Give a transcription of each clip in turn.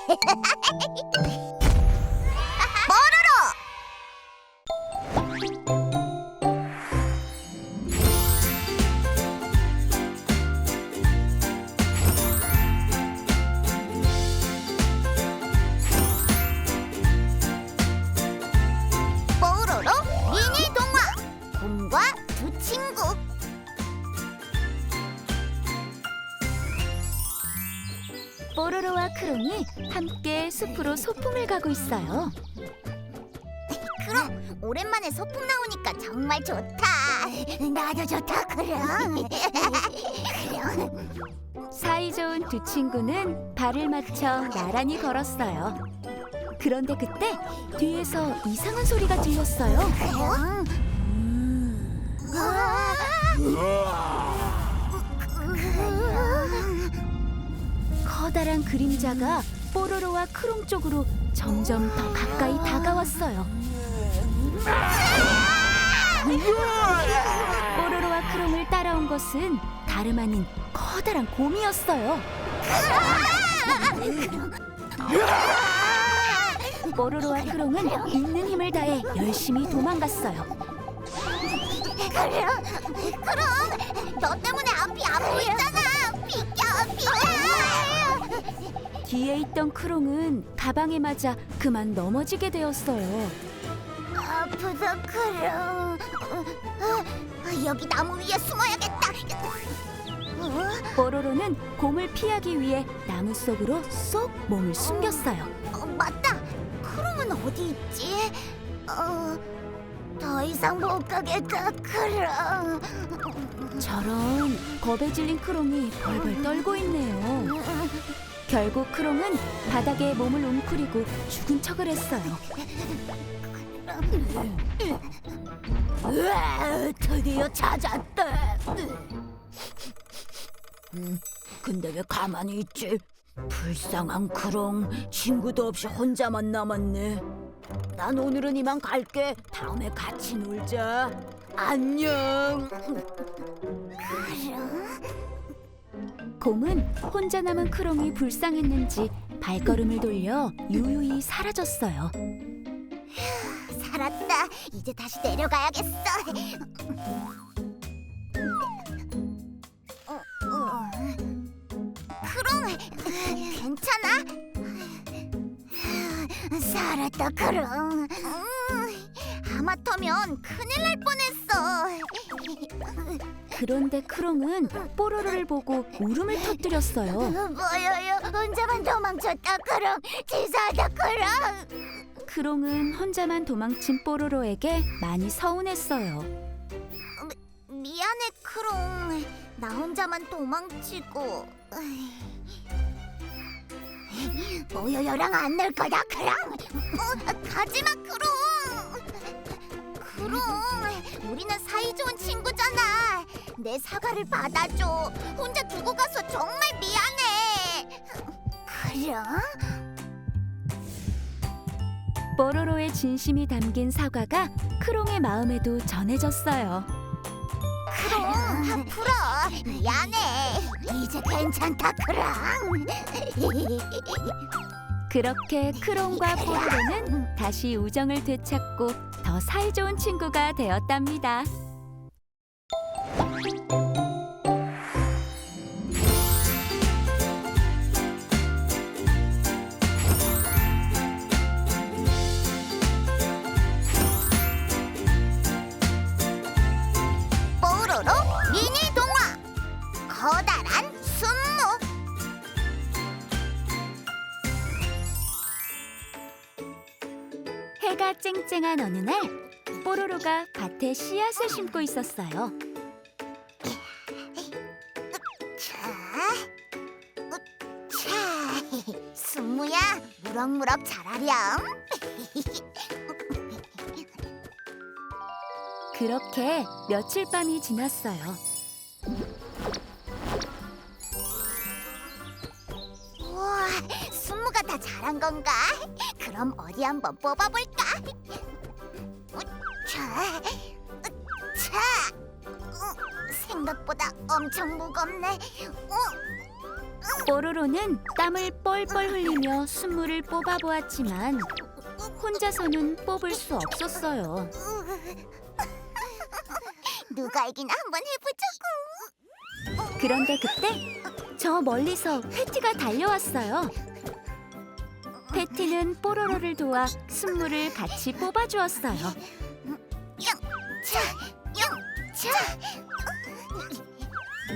뽀로로 미니 동화 곰과 두 친구. 뽀로로와 크롱이 함께 숲으로 소풍을 가고 있어요. 그럼 오랜만에 소풍 나오니까 정말 좋다. 나도 좋다 그럼. 사이좋은 두 친구는 발을 맞춰 나란히 걸었어요. 그런데 그때 뒤에서 이상한 소리가 들렸어요. 커다란 그림자가 뽀로로와 크롱 쪽으로 점점 더 가까이 다가왔어요. 뽀로로와 크롱을 따라온 것은 다름 아닌 커다란 곰이었어요. 뽀로로와 크롱은 있는 힘을 다해 열심히 도망갔어요. 그럼 너 때문에 앞이 안 보이잖아. 비켜 비켜. 뒤에 있던 크롱은 가방에 맞아 그만 넘어지게 되었어요. 아프다 그럼. 여기 나무 위에 숨어야겠다. 뽀로로는 곰을 피하기 위해 나무 속으로 쏙 몸을 숨겼어요. 맞다. 크롱은 어디 있지? 더 이상 못 가겠다 그럼. 저런 겁에 질린 크롱이 벌벌 떨고 있네요. 결국 크롱은 바닥에 몸을 웅크리고 죽은 척을 했어요. 드디어 찾았다. 근데 왜 가만히 있지? 불쌍한 크롱, 친구도 없이 혼자만 남았네. 난 오늘은 이만 갈게. 다음에 같이 놀자. 안녕. 곰은 혼자 남은 크롱이 불쌍했는지 발걸음을 돌려 유유히 사라졌어요. 살았다. 이제 다시 내려가야겠어. 크롱, 괜찮아? 살았다, 크롱. 하마터면 큰일 날 뻔했어. 그런데 크롱은 뽀로로를 보고 울음을 터뜨렸어요. 뭐여요? 혼자만 도망쳤다, 크롱. 치사하다, 크롱. 크롱은 혼자만 도망친 뽀로로에게 많이 서운했어요. 미안해, 크롱. 나 혼자만 도망치고. 모요요랑 안 놀 거다, 크롱. 가지마, 크롱. 크롱, 우리는 사이좋은 친구잖아. 내 사과를 받아줘. 혼자 두고 가서 정말 미안해. 크롱? 뽀로로의 진심이 담긴 사과가 크롱의 마음에도 전해졌어요. 크롱, 풀어. 미안해. 이제 괜찮다, 크롱. 그렇게 크롱과 뽀로로는 다시 우정을 되찾고 더 사이좋은 친구가 되었답니다. 뽀로로 미니 동화 커다란 순무. 해가 쨍쨍한 어느 날 뽀로로가 밭에 씨앗을 심고 있었어요. 자, 순무야, 무럭무럭 자라렴. 그렇게 며칠 밤이 지났어요. 우와, 순무가 다 자란 건가? 그럼 어디 한번 뽑아볼까? 자, 생각보다 엄청 무겁네. 뽀로로는 땀을 뻘뻘 흘리며 순물을 뽑아보았지만 혼자서는 뽑을 수 없었어요. 누가 이기나 한번 해보자고. 그런데 그때 저 멀리서 패티가 달려왔어요. 패티는 뽀로로를 도와 순물을 같이 뽑아주었어요. 영차, 영차.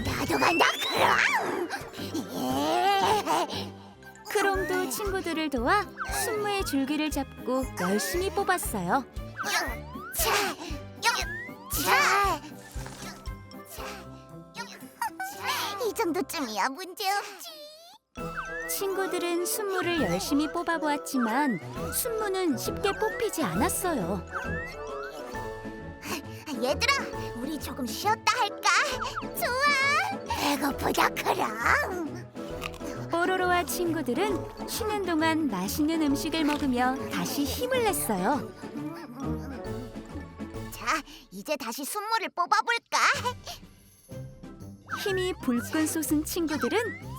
나도 간다, 그럼. 크롱도 친구들을 도와 순무의 줄기를 잡고 열심히 뽑았어요. 영차, 영차. 이 정도쯤이야 문제없지. 친구들은 순무를 열심히 뽑아보았지만 순무는 쉽게 뽑히지 않았어요. 얘들아, 우리 조금 쉬었다 할까? 좋아. 배고프다, 그럼. 뽀로로와 친구들은 쉬는 동안 맛있는 음식을 먹으며 다시 힘을 냈어요. 자, 이제 다시 순물을 뽑아볼까? 힘이 불끈 솟은 친구들은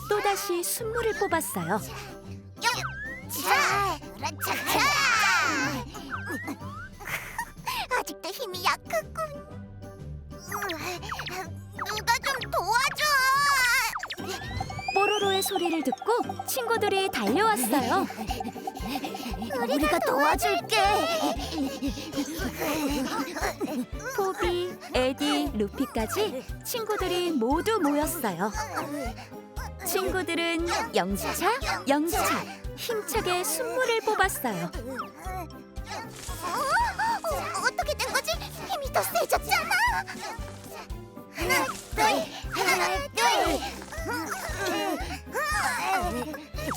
또다시 순물을 뽑았어요. 자, 그렇자. 아직도 힘이 약하군. 누가 좀 도와줘. 뽀로로의 소리를 듣고 친구들이 달려왔어요. 우리가 도와줄게. 포비, 에디, 루피까지 친구들이 모두 모였어요. 친구들은 영차, 힘차게 순물을 뽑았어요. 어떻게 된 거지? 힘이 더 세졌잖아. 하나, 둘.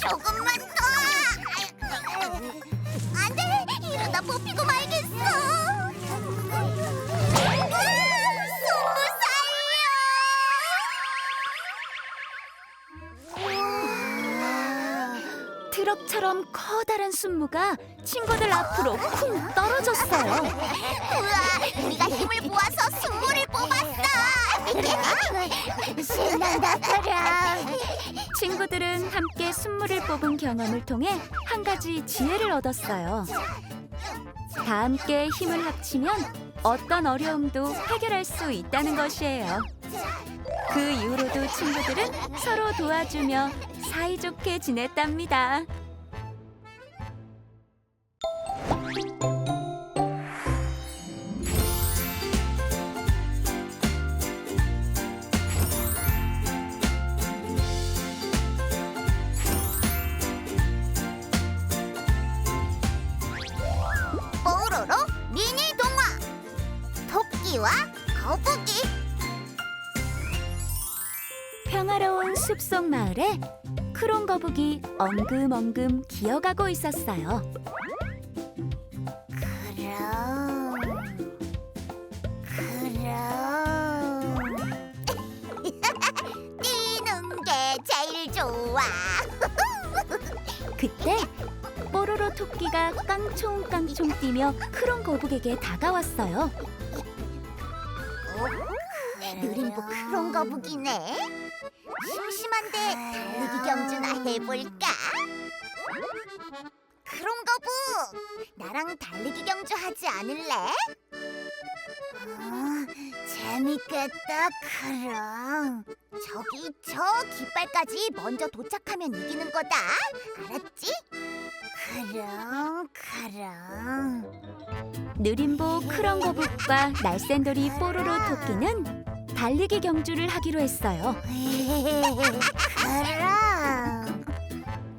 조금만 더. 안 돼, 이러다 뽑히고 말겠어. 손무 살려. 트럭처럼 커다란 순무가 친구들 앞으로 쿵 떨어졌어요. 우와, 우리가 힘을 모아서 순물을 뽑았어. 신난다, 그럼. 친구들은 함께 순물을 뽑은 경험을 통해 한 가지 지혜를 얻었어요. 다 함께 힘을 합치면 어떤 어려움도 해결할 수 있다는 것이에요. 그 이후로도 친구들은 서로 도와주며 사이좋게 지냈답니다. 뽀로로 미니 동화 토끼와 거북이. 평화로운 숲속 마을에 크롱 거북이 엉금엉금 기어가고 있었어요. 뛰는 게 제일 좋아. 그때 뽀로로 토끼가 깡총깡총 뛰며 크롱 거북에게 다가왔어요. 느림보 크롱 거북이네. 심심한데 달리기 경주나 해볼까? 크롱 거북, 나랑 달리기 경주 하지 않을래? 재밌겠다, 크롱. 저기 저 깃발까지 먼저 도착하면 이기는 거다. 알았지? 크롱. 느림보 크롱 거북과 날쌘돌이 뽀로로 토끼는 달리기 경주를 하기로 했어요. 크롱.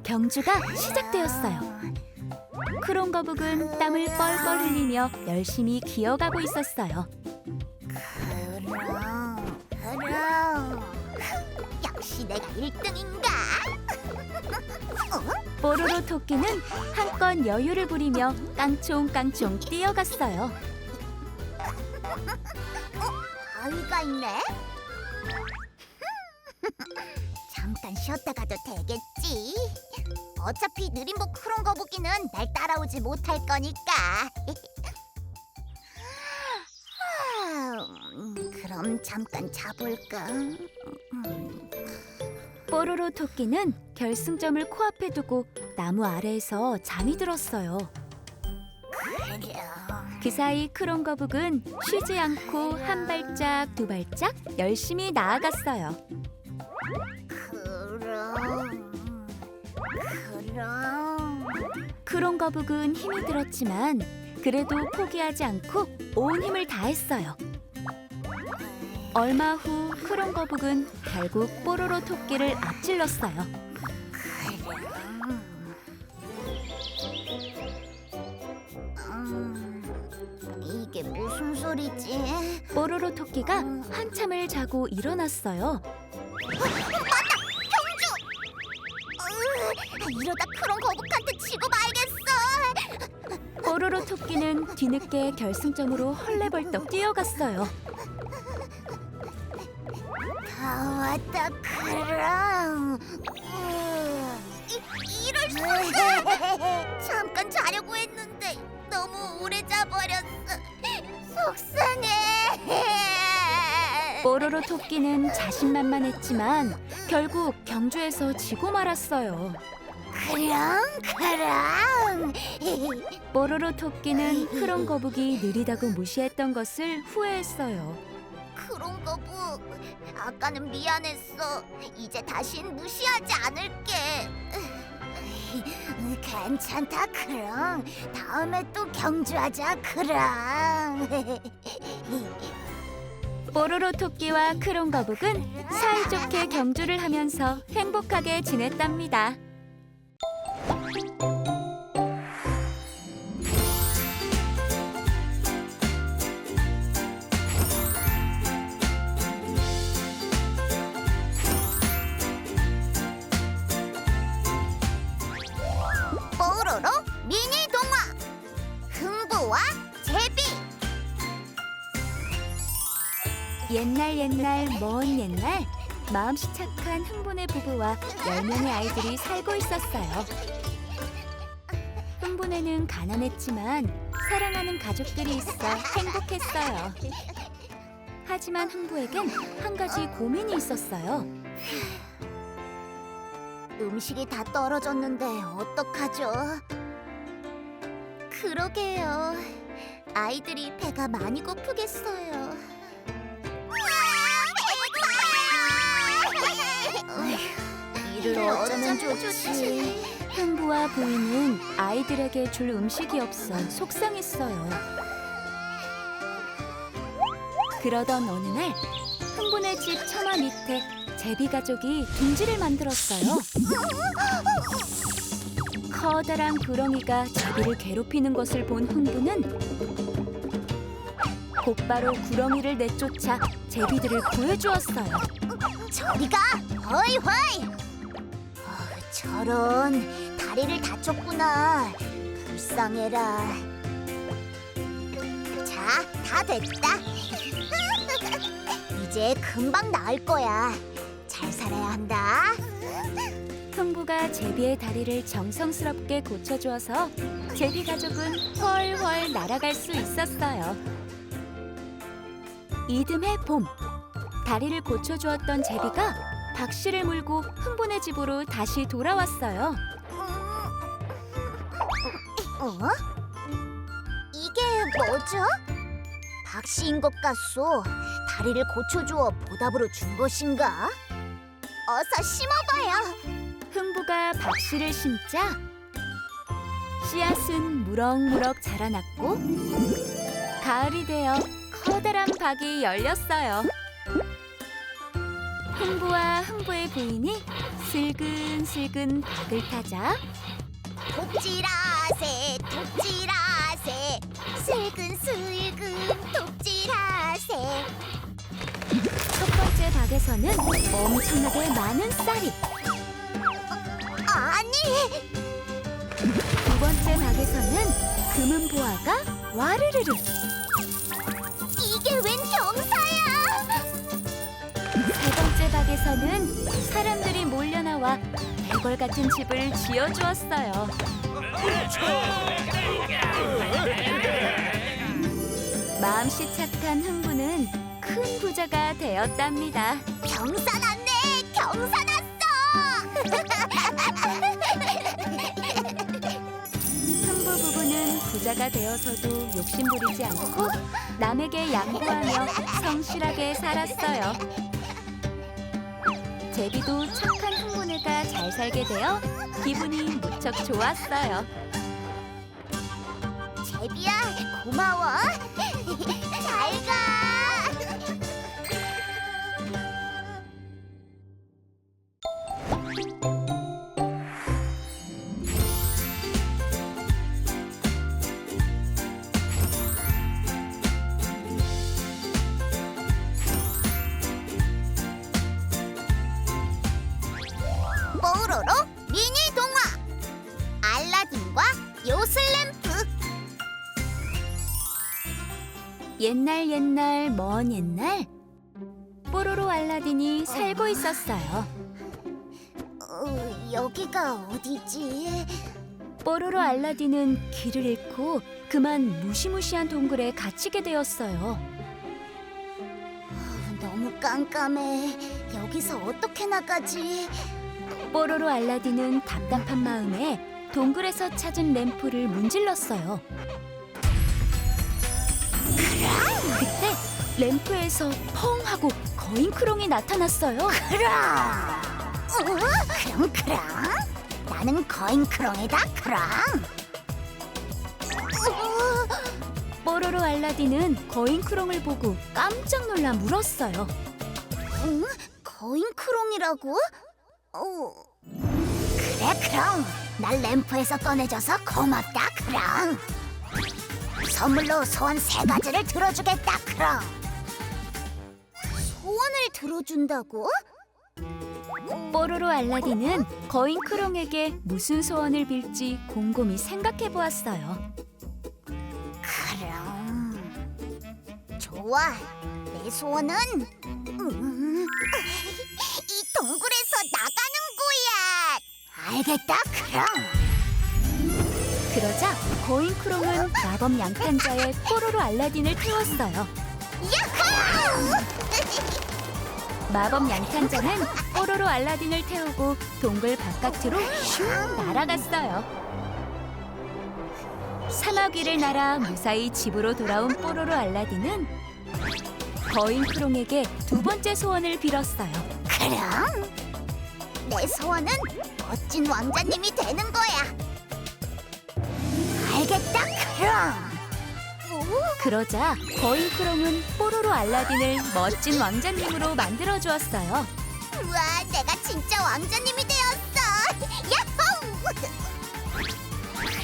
경주가 시작되었어요. 크롱 거북은 땀을 뻘뻘 흘리며 열심히 기어가고 있었어요. 크롱. 역시 내가 1등인가? 뽀로로 토끼는 한껏 여유를 부리며 깡총깡총 뛰어갔어요. 바위가 있네. 잠깐 쉬었다 가도 되겠지. 어차피 느림보 크롱 거북이는 날 따라오지 못할 거니까. 그럼 잠깐 자볼까? 뽀로로 토끼는 결승점을 코앞에 두고 나무 아래에서 잠이 들었어요. 그 사이 크롱 거북은 쉬지 않고 한 발짝 두 발짝 열심히 나아갔어요. 그럼 크롱 거북은 힘이 들었지만 그래도 포기하지 않고 온 힘을 다했어요. 얼마 후 크롱 거북은 결국 뽀로로 토끼를 앞질렀어요. 이게 무슨 소리지? 뽀로로 토끼가 한참을 자고 일어났어요. 이러다 크롱 거북한테 지고 말겠어. 뽀로로 토끼는 뒤늦게 결승점으로 헐레벌떡 뛰어갔어요. 다 왔다 크롱. 이럴 수가. 잠깐 자려고 했는데 너무 오래 자버렸어. 속상해. 뽀로로 토끼는 자신만만했지만 결국 경주에서 지고 말았어요. 크롱. 뽀로로 토끼는 크롱 거북이 느리다고 무시했던 것을 후회했어요. 크롱 거북, 아까는 미안했어. 이제 다신 무시하지 않을게. 괜찮다 크롱. 다음에 또 경주하자 크롱. 뽀로로 토끼와 크롱 거북은 사이좋게 경주를 하면서 행복하게 지냈답니다. 뽀로로 미니 동화 흥부와 제비. 옛날 먼 옛날 마음씨 착한 흥분의 부부와 10명의 아이들이 살고 있었어요. 흥분에는 가난했지만 사랑하는 가족들이 있어 행복했어요. 하지만 흥부에겐 한 가지 고민이 있었어요. 음식이 다 떨어졌는데 어떡하죠? 그러게요. 아이들이 배가 많이 고프겠어요. 이를 어쩌면 좋지? 흥부와 부인은 아이들에게 줄 음식이 없어 속상했어요. 그러던 어느 날 흥분의 집 처마 밑에 제비 가족이 둥지를 만들었어요. 커다란 구렁이가 제비를 괴롭히는 것을 본 흥부는 곧바로 구렁이를 내쫓아 제비들을 구해주었어요. 저리가! 허이허이! 저런, 다리를 다쳤구나. 불쌍해라. 자, 다 됐다. 이제 금방 나을 거야. 잘 살아야 한다. 흥부가 제비의 다리를 정성스럽게 고쳐주어서 제비 가족은 훨훨 날아갈 수 있었어요. 이듬해 봄, 다리를 고쳐주었던 제비가 박씨를 물고 흥분의 집으로 다시 돌아왔어요. 이게 뭐죠? 박씨인 것 같소. 다리를 고쳐주어 보답으로 준 것인가? 어서 심어봐요. 흥부가 박씨를 심자 씨앗은 무럭무럭 자라났고 가을이 되어 커다란 박이 열렸어요. 흥부와 흥부의 부인이 슬근슬근 박을 타자 톱질하세 톱질하세 슬근슬근 톱질하세. 첫 번째 박에서는 엄청나게 많은 쌀이, 아니, 두 번째 박에서는 금은 보화가 와르르르, 이게 웬 경사야? 세 번째 박에서는 사람들이 몰려나와 대궐 같은 집을 지어주었어요. 마음씨 착한 흥부는 큰 부자가 되었답니다. 경사 났네, 경사 났어. 흥부 부부는 부자가 되어서도 욕심부리지 않고 남에게 양보하며 성실하게 살았어요. 제비도 착한 흥부네가 잘 살게 되어 기분이 무척 좋았어요. 제비야, 고마워. 잘 가. 뽀로로 미니 동화 알라딘과 요술램프. 옛날 먼 옛날 뽀로로 알라딘이 살고 있었어요. 여기가 어디지? 뽀로로 알라딘은 길을 잃고 그만 무시무시한 동굴에 갇히게 되었어요. 너무 깜깜해. 여기서 어떻게 나가지? 뽀로로 알라딘은 답답한 마음에 동굴에서 찾은 램프를 문질렀어요. 그때 램프에서 펑 하고 거인크롱이 나타났어요. 크롱크롱. 나는 거인크롱이다, 크롱. 뽀로로 알라딘은 거인크롱을 보고 깜짝 놀라 물었어요. 응? 거인크롱이라고? 그래, 크롱. 날 램프에서 꺼내줘서 고맙다, 크롱. 선물로 소원 3가지를 들어주겠다, 크롱. 소원을 들어준다고? 뽀로로 알라딘은 거인크롱에게 무슨 소원을 빌지 곰곰이 생각해 보았어요. 크롱. 좋아. 내 소원은 이 동굴에서 나가는 거야. 알겠다, 크롱. 그러자 거인크롱은 마법 양탄자에 뽀로로 알라딘을 태웠어요. 야호! 마법 양탄자는 뽀로로 알라딘을 태우고 동굴 바깥으로 슝 날아갔어요. 사막 위를 날아 무사히 집으로 돌아온 뽀로로 알라딘은 거인크롱에게 2번째 소원을 빌었어요. 크롱. 내 소원은 멋진 왕자님이 되는 거야. 알겠다, 크롱. 그러자 거인크롱은 뽀로로 알라딘을 멋진 왕자님으로 만들어 주었어요. 우와, 내가 진짜 왕자님이 되었어. 야호!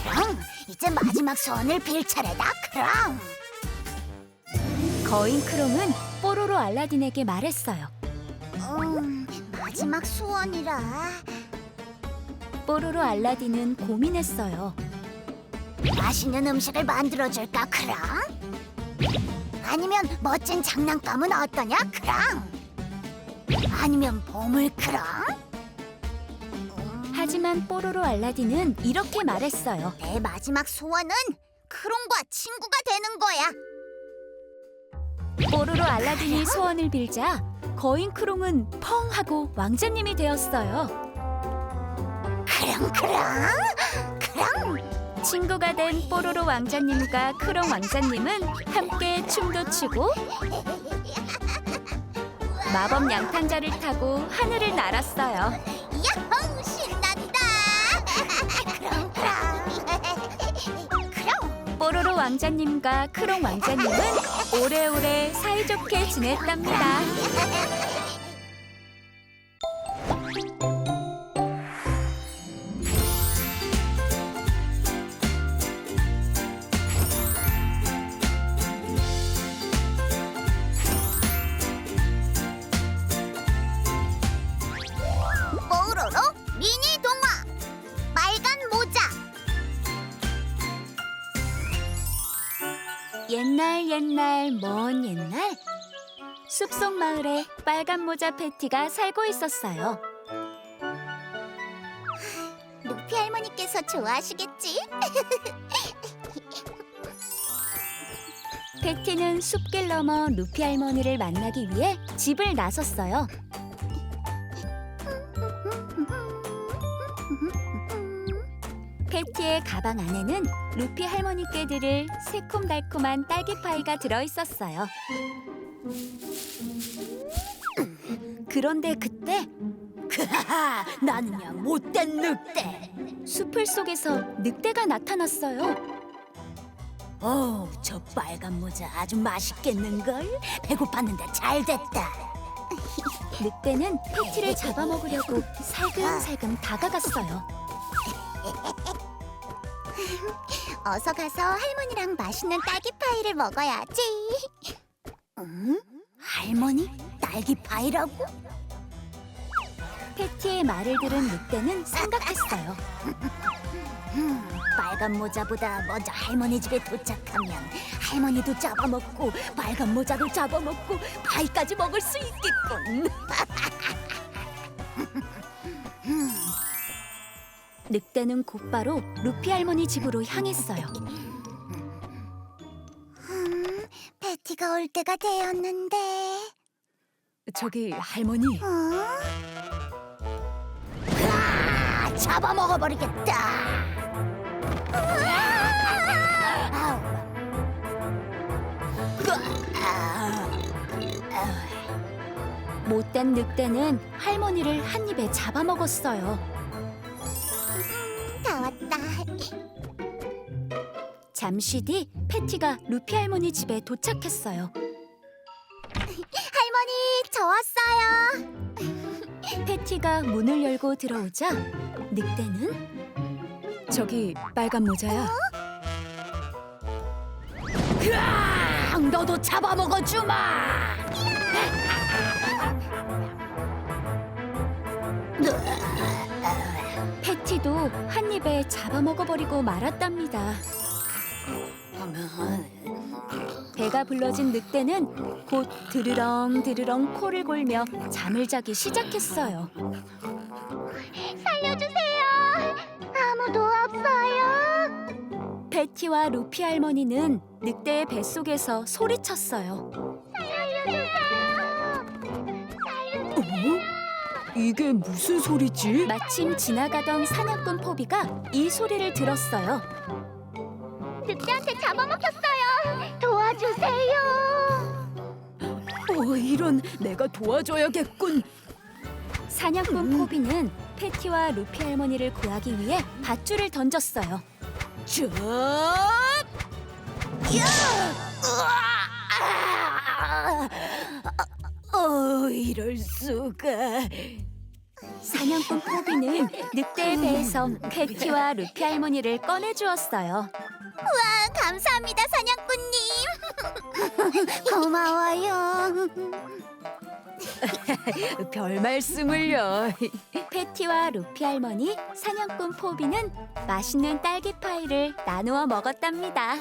크롱, 이제 마지막 소원을 빌 차례다, 크롱. 거인크롱은 뽀로로 알라딘에게 말했어요. 마지막 소원이라. 뽀로로 알라딘은 고민했어요. 맛있는 음식을 만들어줄까, 크롱? 아니면 멋진 장난감은 어떠냐, 크롱? 아니면 보물, 크롱? 하지만 뽀로로 알라딘은 이렇게 말했어요. 내 마지막 소원은 크롱과 친구가 되는 거야. 뽀로로 알라딘이 소원을 빌자 거인크롱은 펑 하고 왕자님이 되었어요. 크롱, 크롱. 친구가 된 뽀로로 왕자님과 크롱 왕자님은 함께 춤도 추고 마법 양탄자를 타고 하늘을 날았어요. 야호, 신난다. 크롱. 뽀로로 왕자님과 크롱 왕자님은 오래오래 사이좋게 지냈답니다. 뽀로로 미니 동화 빨간 모자. 옛날 먼 옛날 숲속 마을에 빨간 모자 패티가 살고 있었어요. 루피 할머니께서 좋아하시겠지? 패티는 숲길 넘어 루피 할머니를 만나기 위해 집을 나섰어요. 패티의 가방 안에는 루피 할머니께 드릴 새콤달콤한 딸기 파이가 들어있었어요. 그런데 그때 하하, 나는야 못된 늑대. 숲을 속에서 늑대가 나타났어요. 저 빨간 모자 아주 맛있겠는걸? 배고팠는데 잘 됐다. 늑대는 패티를 잡아먹으려고 살금살금 다가갔어요. 어서 가서 할머니랑 맛있는 딸기 파이를 먹어야지. 응? 할머니? 딸기 파이라고? 패티의 말을 들은 늑대는 생각했어요. 빨간 모자보다 먼저 할머니 집에 도착하면 할머니도 잡아먹고 빨간 모자도 잡아먹고 파이까지 먹을 수 있겠군. 늑대는 곧바로 루피 할머니 집으로 향했어요. 패티가 올 때가 되었는데. 저기 할머니. 잡아먹어버리겠다. 못된 늑대는 할머니를 한 입에 잡아먹었어요. 다 왔다. 잠시 뒤 패티가 루피 할머니 집에 도착했어요. 할머니, 저 왔어요. 패티가 문을 열고 들어오자 늑대는 저기 빨간 모자야. 으아! 너도 잡아먹어 주마. 패티도 한 입에 잡아먹어버리고 말았답니다. 배가 불러진 늑대는 곧 드르렁 드르렁 코를 골며 잠을 자기 시작했어요. 살려주세요. 아무도 없어요. 패티와 루피 할머니는 늑대의 뱃속에서 소리쳤어요. 이게 무슨 소리지? 마침 지나가던 사냥꾼 포비가 이 소리를 들었어요. 늑대한테 잡아먹혔어요. 도와주세요. 이런, 내가 도와줘야겠군. 사냥꾼 포비는 패티와 루피 할머니를 구하기 위해 밧줄을 던졌어요. 쭉! 이럴 수가. 사냥꾼 포비는 늑대의 배에서 패티와 루피 할머니를 꺼내주었어요. 와, 감사합니다, 사냥꾼님. 고마워요. 별 말씀을요. 패티와 루피 할머니, 사냥꾼 포비는 맛있는 딸기 파이를 나누어 먹었답니다.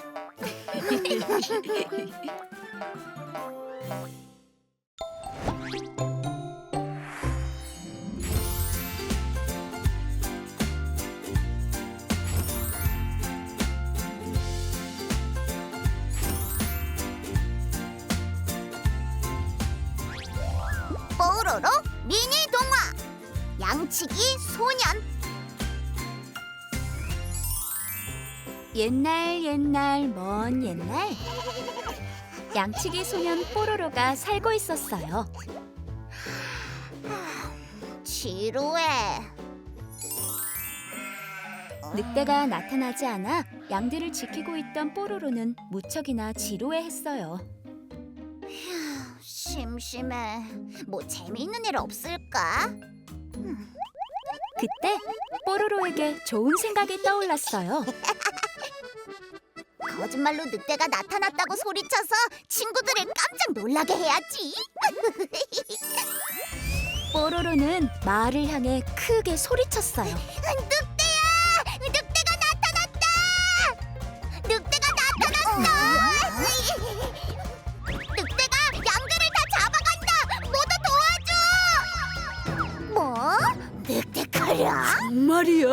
뽀로로 미니 동화 양치기 소년. 옛날 먼 옛날 양치기 소년 뽀로로가 살고 있었어요. 지루해. 늑대가 나타나지 않아 양들을 지키고 있던 뽀로로는 무척이나 지루해했어요. 심심해. 뭐 재미있는 일 없을까? 그때 뽀로로에게 좋은 생각이 떠올랐어요. 거짓말로 늑대가 나타났다고 소리쳐서 친구들을 깜짝 놀라게 해야지. 뽀로로는 마을을 향해 크게 소리쳤어요. 늑대야! 늑대가 나타났다! 늑대가 나타났어! 늑대가 양들을 다 잡아간다! 모두 도와줘! 뭐? 늑대가랴? 정말이야?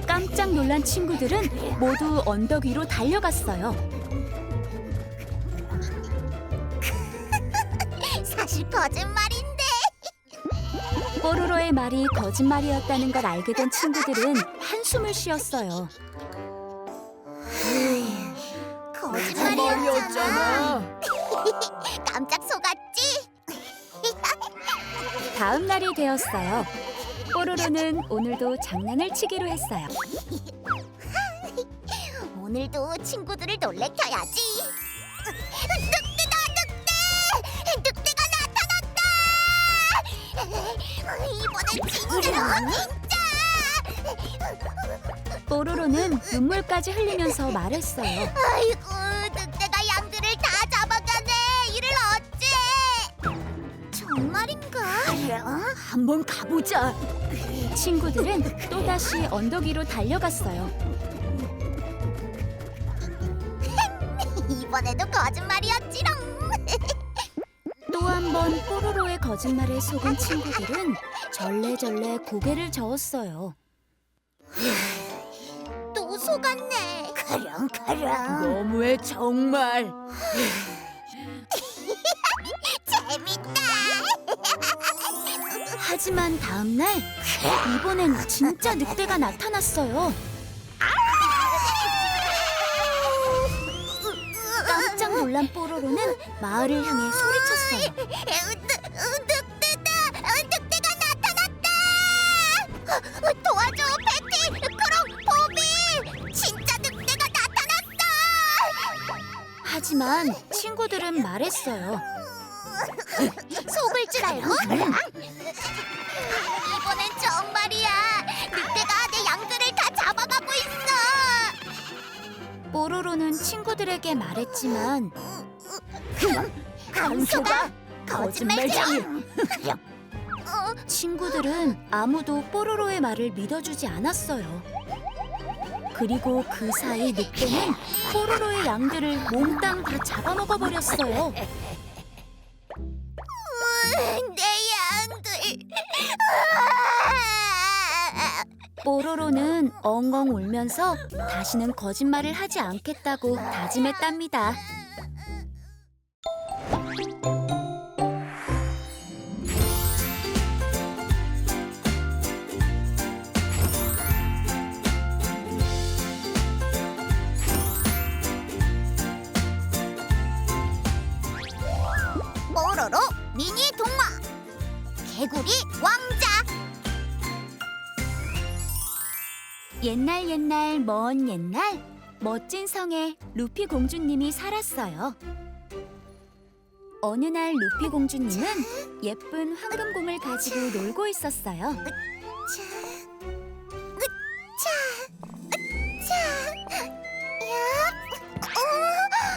깜짝 놀란 친구들은 모두 언덕 위로 달려갔어요. 사실 거짓말인데. 뽀로로의 말이 거짓말이었다는 걸 알게 된 친구들은 한숨을 쉬었어요. 거짓말이었잖아. 깜짝 속았지? 다음 날이 되었어요. 뽀로로는 오늘도 장난을 치기로 했어요. 오늘도 친구들을 놀래켜야지. 늑대다, 늑대! 늑대가 나타났다! 이번엔 진짜! 뽀로로는 눈물까지 흘리면서 말했어요. 아이고, 늑대가 양들을 다 잡아가네. 이를 어째? 정말인가? 한번 가보자. 친구들은 또다시 언덕 위로 달려갔어요. 이번에도 거짓말이었지롱. 또 한 번 뽀로로의 거짓말에 속은 친구들은 절레절레 고개를 저었어요. 또 속았네. 그럼. 너무해 정말. 재밌다. 하지만 다음 날 이번엔 진짜 늑대가 나타났어요. 깜짝 놀란 뽀로로는 마을을 향해 소리쳤어요. 늑대다! 늑대가 나타났다! 도와줘, 패티! 크롱, 보비! 진짜 늑대가 나타났어! 하지만 친구들은 말했어요. 속을 줄 알고? 이번엔 정말이야! 늑대가 내 양들을 다 잡아가고 있어! 뽀로로는 친구들에게 말했지만 강소가 거짓말쟁이! 친구들은 아무도 뽀로로의 말을 믿어주지 않았어요. 그리고 그 사이 늑대는 뽀로로의 양들을 몽땅 다 잡아먹어 버렸어요. 내 양들! 뽀로로는 엉엉 울면서 다시는 거짓말을 하지 않겠다고 다짐했답니다. 뽀로로 미니 동화 개구리 왕자. 옛날 먼 옛날 멋진 성에 루피 공주님이 살았어요. 어느 날 루피 공주님은 예쁜 황금공을 가지고 놀고 있었어요.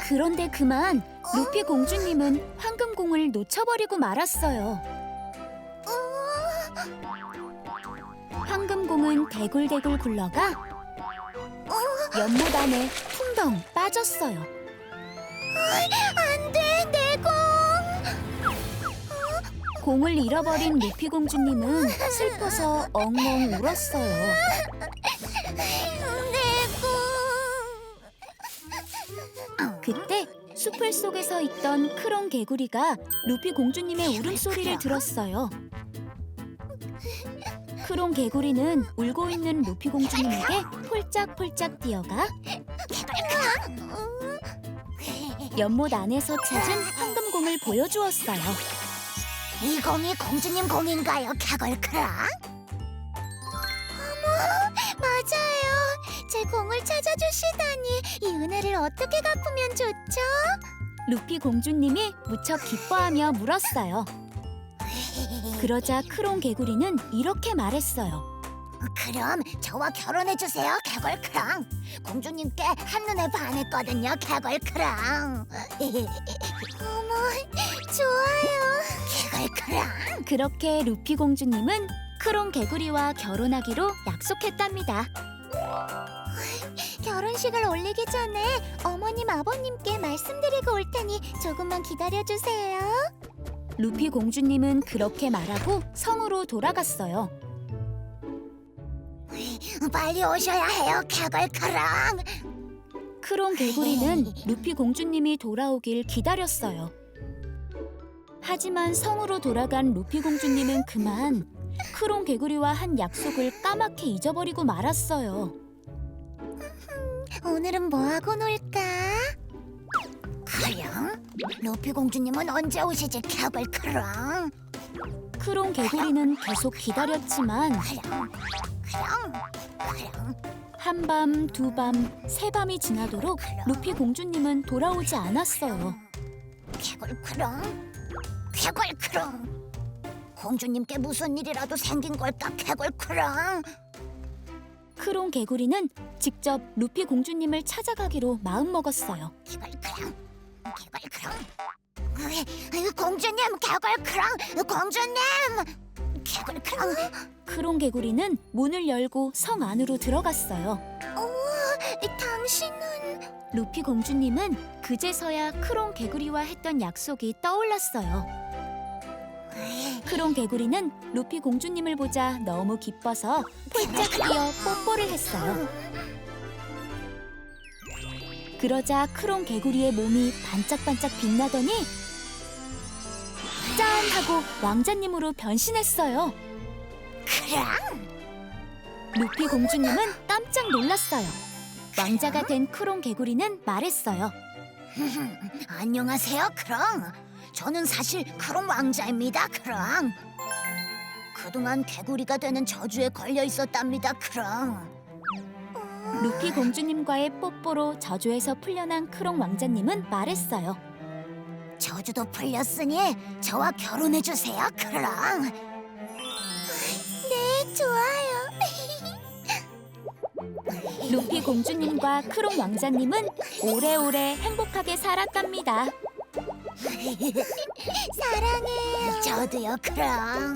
그런데 그만 루피 공주님은 황금공을 놓쳐버리고 말았어요. 황금공은 대굴대굴 굴러가 연못 안에 풍덩 빠졌어요. 안돼, 내 공! 공을 잃어버린 루피 공주님은 슬퍼서 엉엉 울었어요. 내 공! 그때 숲을 속에서 있던 크롱 개구리가 루피 공주님의 울음소리를 들었어요. 크롱 개구리는 울고 있는 루피 공주님에게 폴짝폴짝 뛰어가 연못 안에서 찾은 황금공을 보여주었어요. 이 공이 공주님 공인가요, 캐걸크랑? 어머, 맞아요. 제 공을 찾아주시다니 이 은혜를 어떻게 갚으면 좋죠? 루피 공주님이 무척 기뻐하며 물었어요. 그러자 크롱 개구리는 이렇게 말했어요. 그럼 저와 결혼해주세요, 캐걸크랑. 공주님께 한눈에 반했거든요, 캐걸크랑. 어머, 좋아요, 캐걸크랑. 그렇게 루피 공주님은 크롱 개구리와 결혼하기로 약속했답니다. 결혼식을 올리기 전에 어머님, 아버님께 말씀드리고 올 테니 조금만 기다려주세요. 루피 공주님은 그렇게 말하고 성으로 돌아갔어요. 빨리 오셔야 해요, 캐걸크랑. 크롱 개구리는 루피 공주님이 돌아오길 기다렸어요. 하지만 성으로 돌아간 루피 공주님은 그만 크롱 개구리와 한 약속을 까맣게 잊어버리고 말았어요. 오늘은 뭐하고 놀까? 크롱? 루피 공주님은 언제 오시지, 캐벌 크롱? 크롱 개구리는 계속 기다렸지만 크롱, 크롱, 크롱. 한밤, 두밤, 세밤이 지나도록 루피 공주님은 돌아오지 않았어요. 캐벌 크롱, 캐벌 크롱. 공주님께 무슨 일이라도 생긴 걸까, 캐벌 크롱? 크롱 개구리는 직접 루피 공주님을 찾아가기로 마음먹었어요. 캐벌 크롱, 캐벌 크롱. 공주님, 캐벌 크롱, 공주님, 캐벌 크롱. 크롱 개구리는 문을 열고 성 안으로 들어갔어요. 당신은 루피 공주님은 그제서야 크롱 개구리와 했던 약속이 떠올랐어요. 크롱 개구리는 루피 공주님을 보자 너무 기뻐서 폴짝 뛰어 뽀뽀를 했어요. 그러자 크롱 개구리의 몸이 반짝반짝 빛나더니 짠! 하고 왕자님으로 변신했어요. 크롱. 루피 공주님은 깜짝 놀랐어요. 왕자가 된 크롱 개구리는 말했어요. 안녕하세요, 크롱. 저는 사실 크롱 왕자입니다, 크롱. 그동안 개구리가 되는 저주에 걸려 있었답니다, 크롱. 루피 공주님과의 뽀뽀로 저주에서 풀려난 크롱 왕자님은 말했어요. 저주도 풀렸으니 저와 결혼해 주세요, 크롱. 네, 좋아요. 루피 공주님과 크롱 왕자님은 오래오래 행복하게 살았답니다. 사랑해요. 저도요, 크롱.